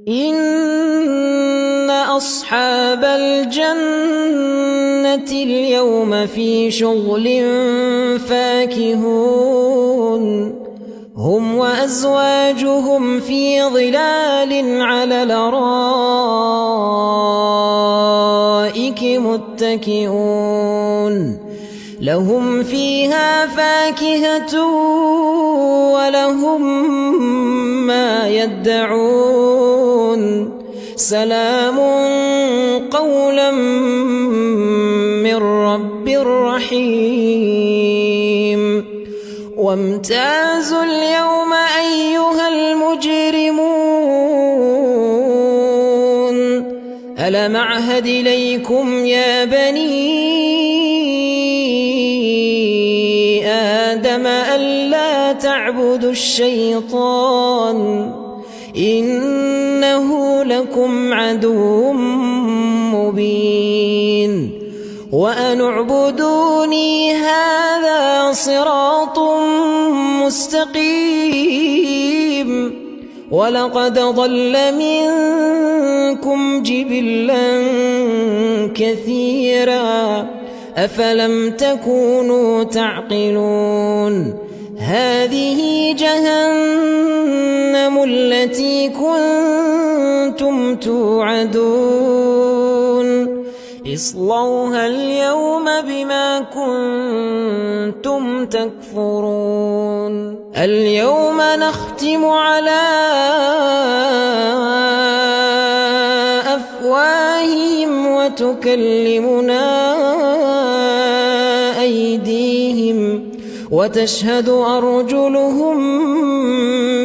إن أصحاب الجنة اليوم في شغل فاكهون هم وأزواجهم في ظلال على الأرائك متكئون لهم فيها فاكهة ولهم ما يدعون سلام قولا من رب رحيم وامتازوا اليوم أيها المجرمون ألم أعهد إليكم يا بني آدم ألا تعبدوا الشيطان إنه لكم عدو مبين وأن اعبدوني هذا صراط مستقيم ولقد ضل منكم جبلا كثيرا أفلم تكونوا تعقلون هذه جهنم التي كنتم توعدون اصلوها اليوم بما كنتم تكفرون اليوم نختم على أفواههم وتكلمنا أيديهم وتشهد أرجلهم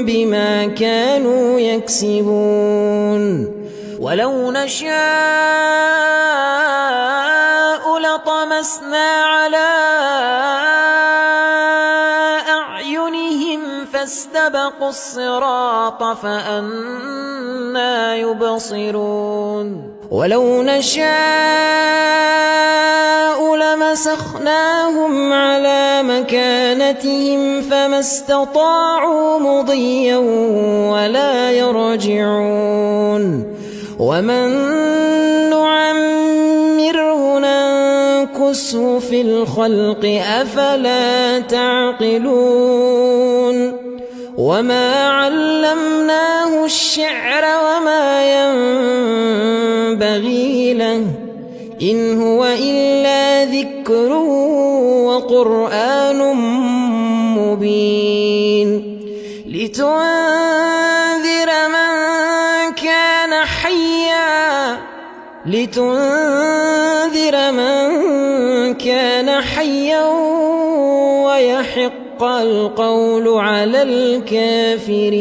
بما كانوا يكسبون ولو نشاء لطمسنا على أعينهم فاستبقوا الصراط فأنى يبصرون ولو نشاء لمسخناهم على مكانتهم فما استطاعوا مضيا ولا يرجعون ومن نعمره ننكسه في الخلق أفلا تعقلون وما علمناه الشعر وما ينبغي له إن هو إلا ذكر وقرآن مبين لتنذر من كان حيا ويحق القول على الكافرين.